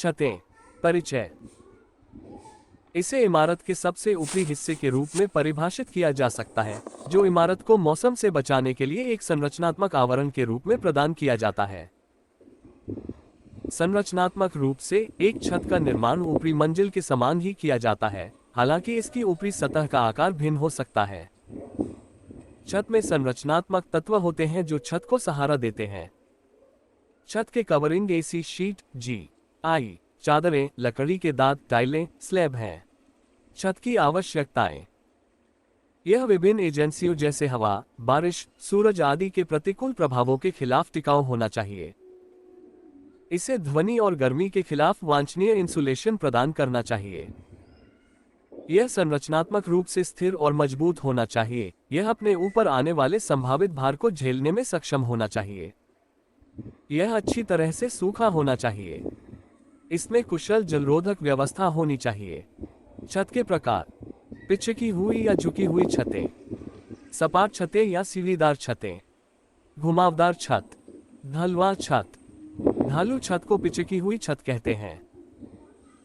छतें। परिचय। इसे इमारत के सबसे ऊपरी हिस्से के रूप में परिभाषित किया जा सकता है, जो इमारत को मौसम से बचाने के लिए एक संरचनात्मक आवरण के रूप में प्रदान किया जाता है। संरचनात्मक रूप से एक छत का निर्माण ऊपरी मंजिल के समान ही किया जाता है, हालांकि इसकी ऊपरी सतह का आकार भिन्न हो सकता है। छत में संरचनात्मक तत्व होते हैं जो छत को सहारा देते हैं। छत के कवरिंग एसी शीट, GI, चादरें, लकड़ी के दांत, टाइलें, स्लैब हैं। छत की आवश्यकताएं। यह विभिन्न एजेंसियों जैसे हवा, बारिश, सूरज आदि के प्रतिकूल प्रभावों के खिलाफ टिकाऊ होना चाहिए। इसे ध्वनि और गर्मी के खिलाफ वांछनीय इंसुलेशन प्रदान करना चाहिए। यह संरचनात्मक रूप से स्थिर और मजबूत होना चाहिए। यह अपने ऊपर आने वाले संभावित भार को झेलने में सक्षम होना चाहिए। यह अच्छी तरह से सूखा होना चाहिए। इसमें कुशल जलरोधक व्यवस्था होनी चाहिए। छत के प्रकार। पिचकी हुई या झुकी हुई छतें, सपाट छतें या सीढ़ीदार छतें, घुमावदार छत, ढलवां छत। ढालू छत को पिचकी हुई छत कहते हैं।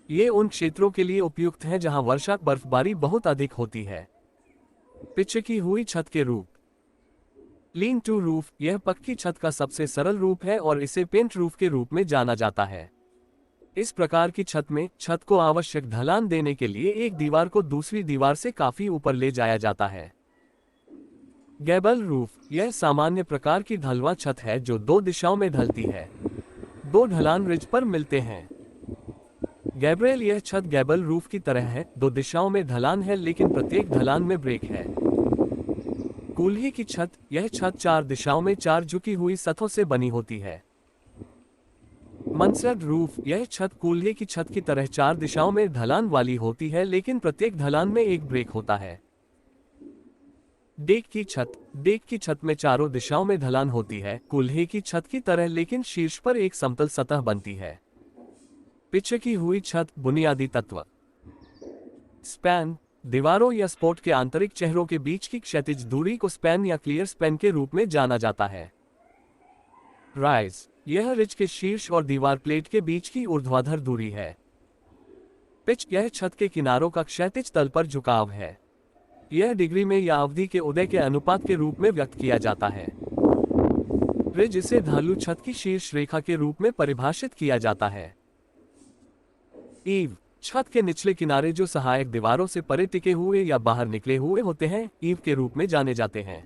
ये उन क्षेत्रों के लिए उपयुक्त हैं जहां वर्षा बर्फबारी बहुत अधिक होती है। पिचकी हुई छत के रूप। लीन टू रूफ, यह पक्की छत का सबसे सरल रूप है और इसे पेंट रूफ के रूप में जाना जाता है। इस प्रकार की छत में छत को आवश्यक ढलान देने के लिए एक दीवार को दूसरी दीवार से काफी ऊपर ले जाया जाता है। गैबल रूफ, यह सामान्य प्रकार की ढलवां छत है जो दो दिशाओं में ढलती है। दो ढलान रिज पर मिलते हैं। गैब्रियल, यह छत गैबल रूफ की तरह है। दो दिशाओं में ढलान है लेकिन प्रत्येक ढलान में ब्रेक है। कूल्ही की छत, यह छत चार दिशाओं में चार झुकी हुई सतहों से बनी होती है। मनसर्ड रूफ, यह छत कूल्हे की छत की तरह चार दिशाओं में ढलान वाली होती है लेकिन प्रत्येक ढलान में एक ब्रेक होता है। डेक की छत, डेक की छत में चारों दिशाओं में ढलान होती है, कूल्हे की छत की तरह, लेकिन शीर्ष पर एक समतल सतह बनती है। पिचकी हुई छत, बुनियादी तत्व। स्पैन, दीवारों या स्पोर्ट के आंतरिक चेहरों के बीच की क्षैतिज दूरी को स्पैन या क्लियर स्पैन के रूप में जाना जाता है। राइज, यह रिज के शीर्ष और दीवार प्लेट के बीच की ऊर्ध्वाधर दूरी है। पिच, यह छत के किनारों का क्षैतिज तल पर झुकाव है। यह डिग्री में या अवधि के उदय के अनुपात के रूप में व्यक्त किया जाता है। रिज, इसे ढालू छत की शीर्ष रेखा के रूप में परिभाषित किया जाता है। ईव, छत के निचले किनारे जो सहायक दीवारों से परे टिके हुए या बाहर निकले हुए होते हैं, ईव के रूप में जाने जाते हैं।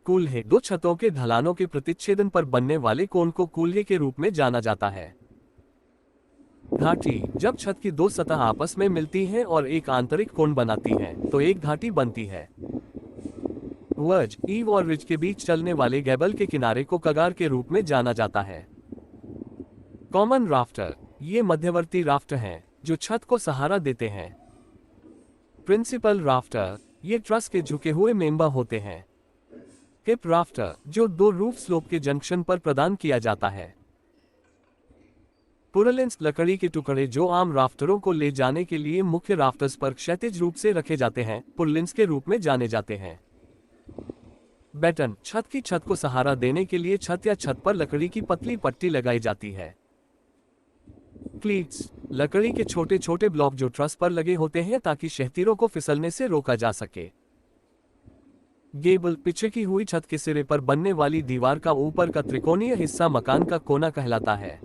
कूल्हे, दो छतों के ढलानों के प्रतिच्छेदन पर बनने वाले कोण को कूल्हे के रूप में जाना जाता है। घाटी, जब छत की दो सतह आपस में मिलती हैं और एक आंतरिक कोण बनाती हैं, तो एक घाटी बनती है। वर्ज, ईव और रिज के बीच चलने वाले गैबल के किनारे को कगार के रूप में जाना जाता है। कॉमन राफ्टर, ये मध्यवर्ती राफ्टर हैं जो छत को सहारा देते हैं। प्रिंसिपल राफ्टर, ये ट्रस के झुके हुए मेंबर होते हैं। हिप राफ्टर, जो दो रूफ स्लोप के जंक्शन पर प्रदान किया जाता है। पुरलिन्स, लकड़ी के टुकड़े जो आम राफ्टरों को ले जाने के लिए मुख्य राफ्टर्स पर क्षैतिज रूप से रखे जाते हैं, पुरलिन्स के रूप में जाने जाते हैं। बैटन, छत की छत को सहारा देने के लिए छत या छत पर लकड़ी की पतली पट्टी लगाई जाती है। क्लीट्स, लकड़ी के छोटे छोटे ब्लॉक जो ट्रस पर लगे होते हैं ताकि शहतीरों को फिसलने से रोका जा सके। गेबल, पिचकी हुई छत के सिरे पर बनने वाली दीवार का ऊपर का त्रिकोणीय हिस्सा मकान का कोना कहलाता है।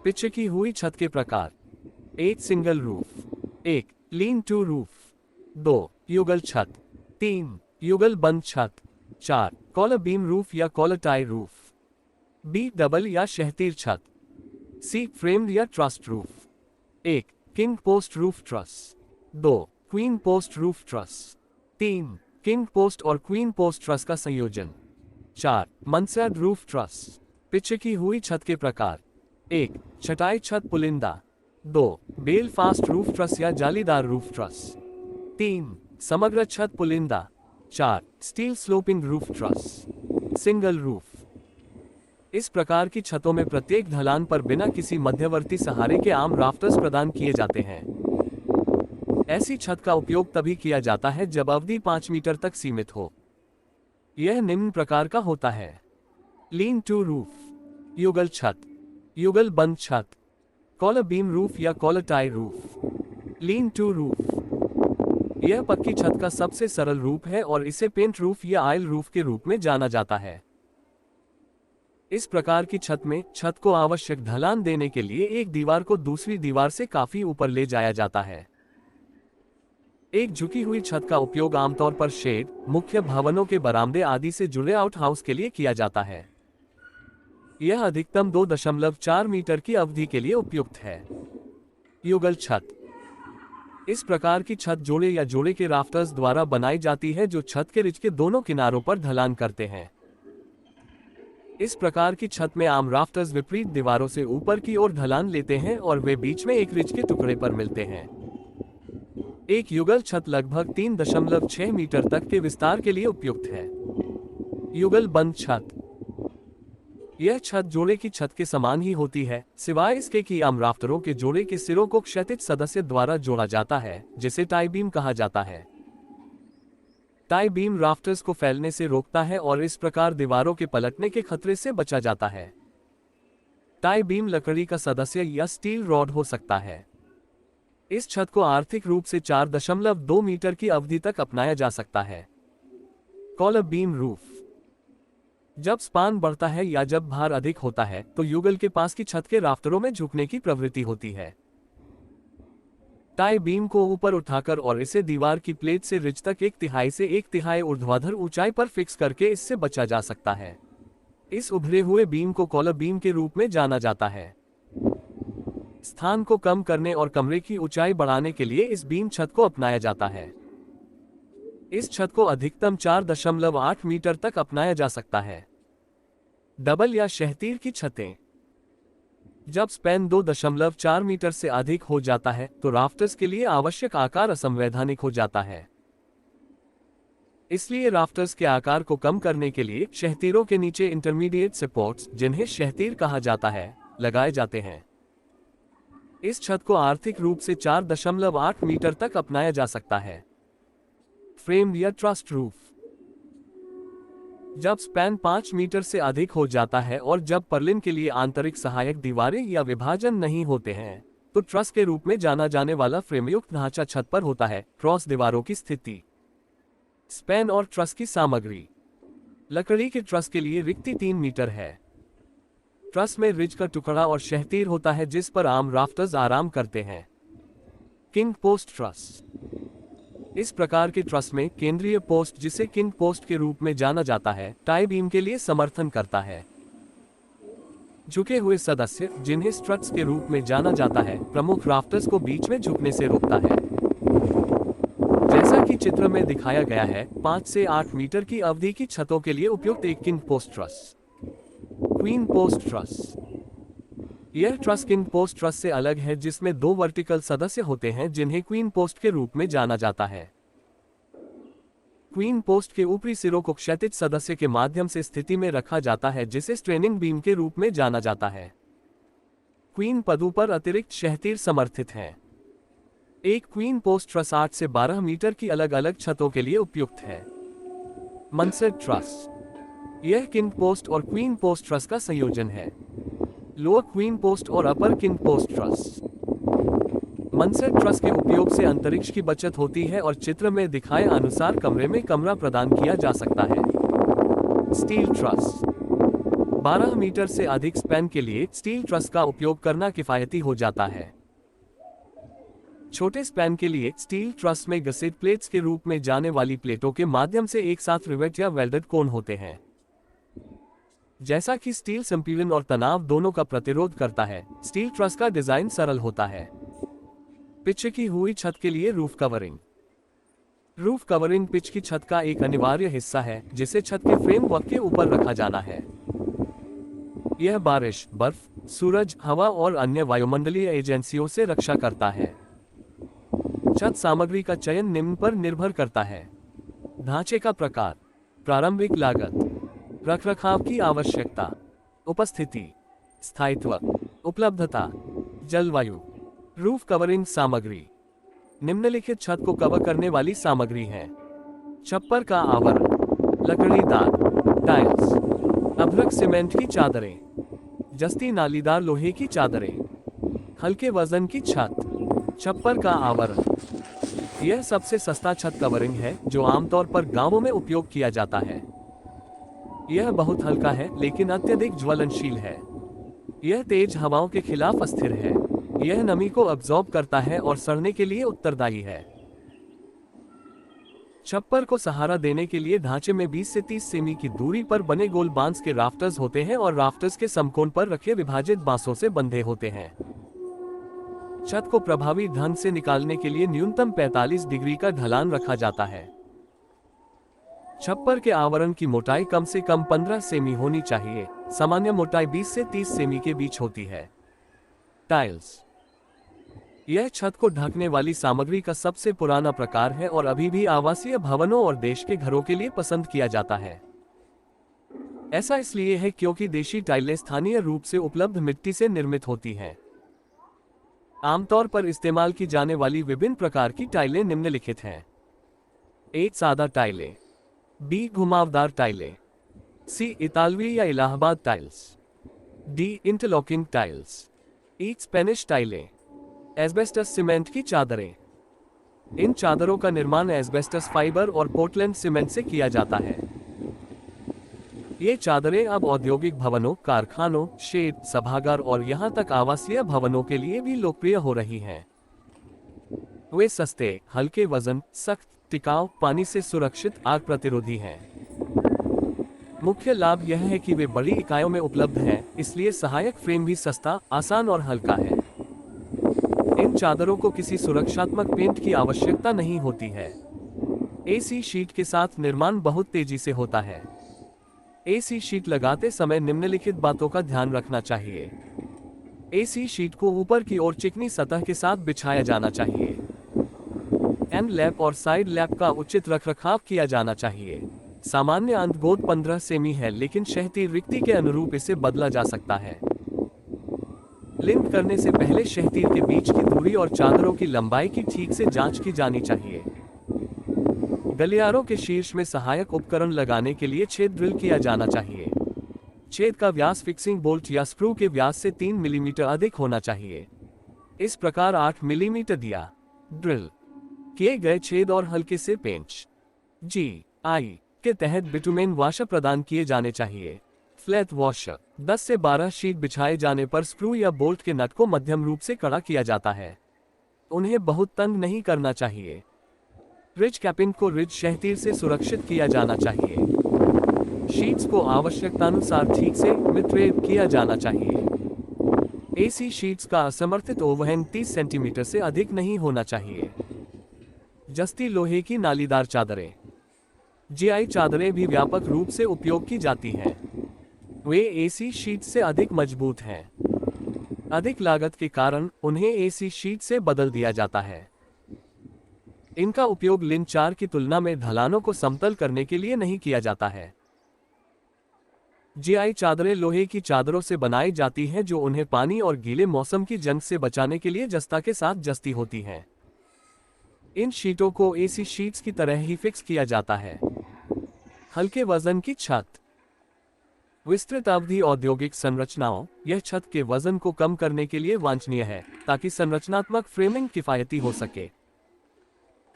पिचकी हुई छत के प्रकार। 1 single roof, 1 lean to roof, 2 युगल छत, 3 युगल बंद छत, 4 कॉलर बीम रूफ या collar tie roof, B double या शहतीर छत, सी फ्रेम्ड या truss roof. 1 king post roof truss, 2 queen post roof truss, 3 king post और क्वीन पोस्ट ट्रस का संयोजन, 4 मनसर्ड रूफ ट्रस। पिचकी हुई छत के प्रकार। 1 छटाई छत पुलिंदा, 2 बेल फास्ट रूफ ट्रस या जालीदार रूफ ट्रस, 3 समग्र छत पुलिंदा, 4 steel sloping roof truss. Single roof, इस प्रकार की छतों में प्रत्येक ढलान पर बिना किसी मध्यवर्ती सहारे के आम राफ्टर्स प्रदान किए जाते हैं। ऐसी छत का उपयोग तभी किया जाता है जब अवधि 5 मीटर तक सीमित हो। यह निम्न प्रकार का होता है। लीन टू रूफ, युगल छत, युगल बंद छत, कॉलर बीम रूफ या collar tie roof. Lean to roof. यह पक्की छत का सबसे सरल रूप है और इसे पेंट रूफ या आयल रूफ के रूप में जाना जाता है। इस प्रकार की छत में छत को आवश्यक ढलान देने के लिए एक दीवार को दूसरी दीवार से काफी ऊपर ले जाया जाता है। एक झुकी हुई छत का उपयोग आमतौर पर शेड, मुख्य भवनों के बरामदे आदि से जुड़े आउट हाउस के लिए किया जाता है। यह अधिकतम 2.4 मीटर की अवधि के लिए उपयुक्त है। युगल छत। इस प्रकार की छत जोड़े या जोड़े के राफ्टर्स द्वारा बनाई जाती है जो छत के रिज के दोनों किनारों पर ढलान करते हैं। इस प्रकार की छत में आम राफ्टर्स विपरीत दीवारों से ऊपर की ओर ढलान लेते हैं और वे बीच में एक रिज के टुकड़े पर मिलते हैं। एक युगल छत लगभग 3.6 मीटर तक के विस्तार के लिए उपयुक्त है। युगल बंद छत। यह छत जोड़े की छत के समान ही होती है, सिवाय इसके कि आम राफ्टरों के जोड़े के सिरों को क्षैतिज सदस्य द्वारा जोड़ा जाता है, जिसे टाई बीम कहा जाता है। टाई बीम राफ्टर्स को फैलने से रोकता है और इस प्रकार दीवारों के पलटने के खतरे से बचा जाता है। टाई बीम लकड़ी का सदस्य या स्टील रॉड हो सकता है। इस छत को आर्थिक रूप से 4.2 मीटर की अवधि तक अपनाया जा सकता है। Collar beam roof. जब स्पान बढ़ता है या जब भार अधिक होता है तो युगल के पास की छत के राफ्टरों में झुकने की प्रवृत्ति होती है। टाई बीम को ऊपर उठाकर और इसे दीवार की प्लेट से रिज तक 1/3 से 1/3 ऊर्ध्वाधर ऊंचाई पर फिक्स करके इससे बचा जा सकता है। इस उभरे हुए बीम को कॉलर बीम के रूप में जाना जाता है। स्थान को कम करने और कमरे की ऊंचाई बढ़ाने के लिए इस बीम छत को अपनाया जाता है। इस छत को अधिकतम 4.8 मीटर तक अपनाया जा सकता है। डबल या शहतीर की छतें। जब स्पैन 2.4 मीटर से अधिक हो जाता है तो राफ्टर्स के लिए आवश्यक आकार असंवैधानिक हो जाता है। इसलिए राफ्टर्स के आकार को कम करने के लिए शहतीरों के नीचे इंटरमीडिएट सपोर्ट्स, जिन्हें शहतीर कहा जाता है, लगाए जाते हैं। इस छत को आर्थिक रूप से 4.8 मीटर तक अपनाया जा सकता है। फ्रेम या ट्रस्ट रूफ। जब स्पैन 5 मीटर से अधिक हो जाता है और जब पर्लिन के लिए आंतरिक सहायक दीवारें या विभाजन नहीं होते हैं तो ट्रस के रूप में जाना जाने वाला फ्रेमयुक्त ढांचा छत पर होता है। क्रॉस दीवारों की स्थिति। स्पैन और ट्रस की सामग्री। लकड़ी के ट्रस के लिए रिक्ति 3 मीटर है। ट्रस में रिज का टुकड़ा और शहतीर होता है जिस पर आम राफ्टर्स आराम करते हैं। King post truss. इस प्रकार के ट्रस में केंद्रीय पोस्ट, जिसे किंग पोस्ट के रूप में जाना जाता है, टाई बीम के लिए समर्थन करता है। झुके हुए सदस्य, जिन्हें स्ट्रट्स के रूप में जाना जाता है, प्रमुख राफ्टर्स को बीच में झुकने से रोकता है। जैसा कि चित्र में दिखाया गया है, 5 से 8 मीटर की अवधि की छतों के लिए उपयुक्त एक king post truss. Queen post truss. यह ट्रस किंग पोस्ट ट्रस से अलग है, जिसमें 2 वर्टिकल सदस्य होते हैं जिन्हें क्वीन पोस्ट के रूप में जाना जाता है। क्वीन पोस्ट के ऊपरी सिरों को क्षैतिज सदस्य के माध्यम से स्थिति में रखा जाता है, जिसे स्ट्रेनिंग बीम के रूप में जाना जाता है। क्वीन पदों पर अतिरिक्त शहतीर समर्थित हैं। एक क्वीन पोस्ट ट्रस 8 से 12 मीटर की अलग अलग छतों के लिए उपयुक्त है। मनसेट ट्रस। यह किंग पोस्ट और क्वीन पोस्ट ट्रस का संयोजन है। लोअर क्वीन पोस्ट और अपर किंग पोस्ट ट्रस। मनसेट ट्रस के उपयोग से अंतरिक्ष की बचत होती है और चित्र में दिखाए अनुसार कमरे में कमरा प्रदान किया जा सकता है। Steel truss. 12 मीटर से अधिक स्पैन के लिए स्टील ट्रस का उपयोग करना किफायती हो जाता है। छोटे स्पैन के लिए स्टील ट्रस में गसेट प्लेट्स के रूप में जाने वाली प्लेटों के माध्यम से एक साथ रिवेट या वेल्डेड कोन होते हैं। जैसा कि स्टील संपीड़न और तनाव दोनों का प्रतिरोध करता है, स्टील ट्रस का डिजाइन सरल होता है। पिच की हुई छत के लिए roof covering. Roof covering pitch की छत का एक अनिवार्य हिस्सा है, जिसे छत के फ्रेमवर्क के ऊपर रखा जाना है। यह बारिश, बर्फ, सूरज, हवा और अन्य वायुमंडलीय एजेंसियों से रक्षा करता है। छत सामग्री का चयन निम्न पर निर्भर करता है। ढांचे का प्रकार, प्रारंभिक लागत, रखरखाव की आवश्यकता, उपस्थिति, स्थायित्व, उपलब्धता, जलवायु। रूफ कवरिंग सामग्री निम्नलिखित छत को कवर करने वाली सामग्री है। छप्पर का आवरण, लकड़ीदार टाइल्स, अभ्रक सीमेंट की चादरें, जस्ती नालीदार लोहे की चादरें, हल्के वजन की छत। छप्पर का आवरण। यह सबसे सस्ता छत कवरिंग है जो आमतौर पर गांवों में उपयोग किया जाता है। यह बहुत हल्का है लेकिन अत्यधिक ज्वलनशील है। यह तेज हवाओं के खिलाफ अस्थिर है। यह नमी को अब्जॉर्ब करता है और सड़ने के लिए उत्तरदायी है। छप्पर को सहारा देने के लिए ढांचे में 20 से 30 सेमी की दूरी पर बने गोल बांस के राफ्टर्स होते हैं और राफ्टर्स के समकोण पर रखे विभाजित बांसों से बंधे होते हैं। छत को प्रभावी ढंग से निकालने के लिए न्यूनतम 45 डिग्री का ढलान रखा जाता है। छप्पर के आवरण की मोटाई कम से कम 15 सेमी होनी चाहिए। सामान्य मोटाई 20 से 30 सेमी के बीच होती है। टाइल्स। यह छत को ढकने वाली सामग्री का सबसे पुराना प्रकार है और अभी भी आवासीय भवनों और देश के घरों के लिए पसंद किया जाता है। ऐसा इसलिए है क्योंकि देशी टाइलें स्थानीय रूप से उपलब्ध मिट्टी से निर्मित होती हैं। आमतौर पर इस्तेमाल की जाने वाली विभिन्न प्रकार की टाइलें निम्नलिखित हैं। ए सादा टाइलें, बी घुमावदार टाइलें, सी इतालवी या Allahabad tiles, D interlocking tiles, E Spanish टाइलें। एस्बेस्टस सीमेंट की चादरें। इन चादरों का निर्माण एस्बेस्टस फाइबर और पोर्टलैंड सीमेंट से किया जाता है। ये चादरें अब औद्योगिक भवनों, कारखानों, शेड, सभागार और यहां तक आवासीय भवनों के लिए भी लोकप्रिय हो रही हैं। वे सस्ते, हल्के वजन, सख्त, टिकाऊ, पानी से सुरक्षित, आग प्रतिरोधी हैं। मुख्य लाभ यह है कि वे बड़ी इकाइयों में उपलब्ध हैं, इसलिए सहायक फ्रेम भी सस्ता, आसान और हल्का है। इन चादरों को किसी सुरक्षात्मक पेंट की आवश्यकता नहीं होती है। एसी शीट के साथ निर्माण बहुत तेजी से होता है। एसी शीट लगाते समय निम्नलिखित बातों का ध्यान रखना चाहिए। एसी शीट को ऊपर की ओर चिकनी सतह के साथ बिछाया जाना चाहिए। एंड लैप और साइड लैप का उचित रखरखाव किया जाना चाहिए। सामान्य अंतगोद 15 सेमी है लेकिन क्षैतिज रिक्ति के अनुरूप इसे बदला जा सकता है। लिंक करने से पहले क्षैतिज के बीच की दूरी और चादरों की लंबाई की ठीक से जांच की जानी चाहिए। गलियारों के शीर्ष में सहायक उपकरण लगाने के लिए छेद ड्रिल किया जाना चाहिए। छेद का व्यास फिक्सिंग बोल्ट या स्क्रू के व्यास से 3 मिलीमीटर अधिक होना चाहिए। इस प्रकार 8 मिलीमीटर दिया ड्रिल किए गए छेद और हल्के से पेंच GI के तहत बिटुमेन वाशर प्रदान किए जाने चाहिए। फ्लैट वॉशर 10 से 12 शीट बिछाए जाने पर स्क्रू या बोल्ट के नट को मध्यम रूप से कड़ा किया जाता है। उन्हें बहुत तंग नहीं करना चाहिए। रिज कैपिंग को रिज क्षैतिज से सुरक्षित किया जाना चाहिए। शीट्स को आवश्यकतानुसार ठीक से मिट्रेड किया जाना चाहिए। एसी शीट्स का असमर्थित ओवरहैंग 30 सेंटीमीटर से अधिक नहीं होना चाहिए। जस्ती लोहे की नालीदार चादरें। GI चादरें भी व्यापक रूप से उपयोग की जाती हैं। वे एसी शीट से अधिक मजबूत हैं। अधिक लागत के कारण उन्हें एसी शीट से बदल दिया जाता है। इनका उपयोग लिन 4 की तुलना में ढलानों को समतल करने के लिए नहीं किया जाता है। GI चादरें लोहे की चादरों से बनाई जाती हैं जो उन्हें पानी और गीले मौसम की जंग से बचाने के लिए जस्ता के साथ जस्ती होती हैं। इन शीटों को एसी शीट्स की तरह ही फिक्स किया जाता है। हल्के वजन की छत। विस्तृत अवधि औद्योगिक संरचनाओं। यह छत के वजन को कम करने के लिए वांछनीय है ताकि संरचनात्मक फ्रेमिंग किफायती हो सके।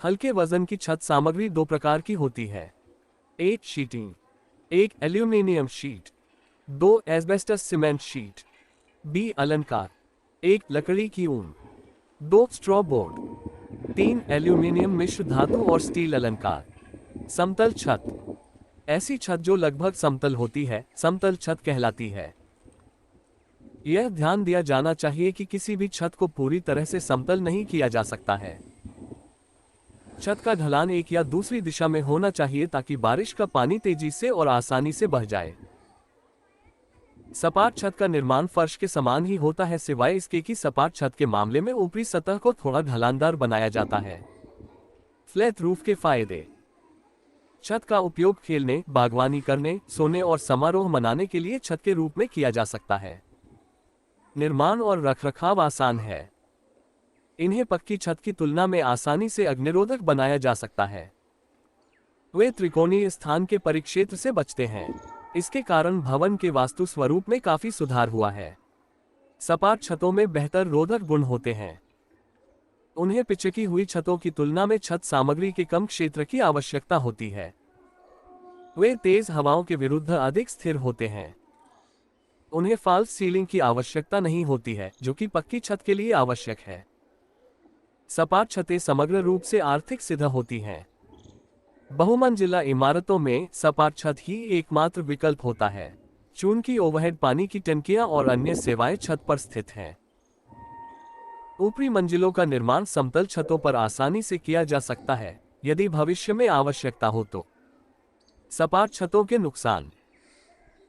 हल्के वजन की छत सामग्री 2 प्रकार की होती है। एक शीटिंग, एक aluminium sheet, 2 asbestos cement sheet, B अलंकार, एक लकड़ी की ऊन, 2 स्ट्रॉ बोर्ड, 3 एल्यूमिनियम मिश्र धातु और स्टील अलंकार। समतल छत। ऐसी छत जो लगभग समतल होती है समतल छत कहलाती है। यह ध्यान दिया जाना चाहिए कि किसी भी छत को पूरी तरह से समतल नहीं किया जा सकता है। छत का ढलान एक या दूसरी दिशा में होना चाहिए ताकि बारिश का पानी तेजी से और आसानी से बह जाए। सपाट छत का निर्माण फर्श के समान ही होता है सिवाय इसके कि सपाट छत के मामले में ऊपरी सतह को थोड़ा ढलानदार बनाया जाता है। फ्लैट रूफ के फायदे। छत का उपयोग खेलने, बागवानी करने, सोने और समारोह मनाने के लिए छत के रूप में किया जा सकता है। निर्माण और रखरखाव आसान है। इन्हें पक्की छत की तुलना में आसानी से अग्निरोधक बनाया जा सकता है। वे त्रिकोणीय स्थान के परिक्षेत्र से बचते हैं। इसके कारण भवन के वास्तु स्वरूप में काफी सुधार हुआ है। सपाट छतों में बेहतर रोधक गुण होते हैं। उन्हें पिचकी हुई छतों की तुलना में छत सामग्री के कम क्षेत्र की आवश्यकता होती है। वे तेज हवाओं के विरुद्ध अधिक स्थिर होते हैं। उन्हें फॉल्स सीलिंग की आवश्यकता नहीं होती है, जो कि पक्की छत के लिए आवश्यक है। सपाट छतें समग्र रूप से आर्थिक सिद्ध होती हैं। बहुमंजिला इमारतों में सपाट छत ही एकमात्र विकल्प होता है। चूंकि ओवरहेड पानी की टंकियां और अन्य सेवाएं छत पर स्थित हैं। ऊपरी मंजिलों का निर्माण समतल छतों पर आसानी से किया जा सकता है, यदि भविष्य में आवश्यकता हो तो। सपाट छतों के नुकसान।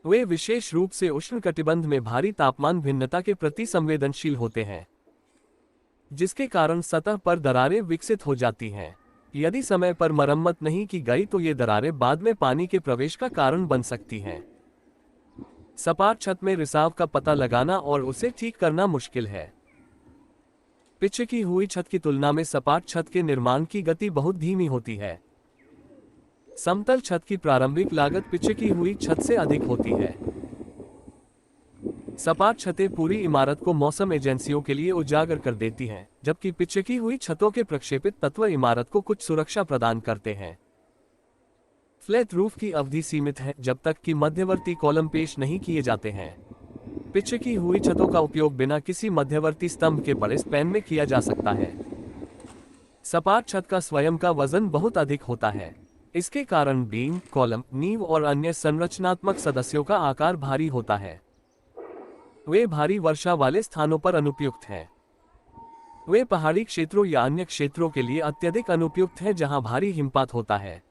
वे विशेष रूप से उष्णकटिबंध में भारी तापमान भिन्नता के प्रति संवेदनशील होते हैं, जिसके कारण सतह पर दरारें विकसित हो जाती हैं। यदि समय पर मरम्मत नहीं की गई तो ये दरारें बाद में पानी के प्रवेश का कारण बन सकती हैं। सपाट छत में रिसाव का पता लगाना और उसे ठीक करना मुश्किल है। पिचकी हुई छत की तुलना में सपाट छत के निर्माण की गति बहुत धीमी होती है। समतल छत की प्रारंभिक लागत पिचकी हुई छत से अधिक होती है। सपाट छतें पूरी इमारत को मौसम एजेंसियों के लिए उजागर कर देती हैं, जबकि पिचकी हुई छतों के प्रक्षेपित तत्व इमारत को कुछ सुरक्षा प्रदान करते हैं। फ्लैट रूफ की अवधि सीमित है जब तक कि मध्यवर्ती कॉलम पेश नहीं किए जाते हैं। पिचकी हुई छतों का उपयोग बिना किसी मध्यवर्ती स्तंभ के बड़े स्पैन में किया जा सकता है। सपाट छत का स्वयं का वजन बहुत अधिक होता है। इसके कारण बीम, कॉलम, नींव और अन्य संरचनात्मक सदस्यों का आकार भारी होता है। वे भारी वर्षा वाले स्थानों पर अनुपयुक्त हैं। वे पहाड़ी क्षेत्रों या अन्य क्षेत्रों के लिए अत्यधिक अनुपयुक्त हैं जहां भारी हिमपात होता है।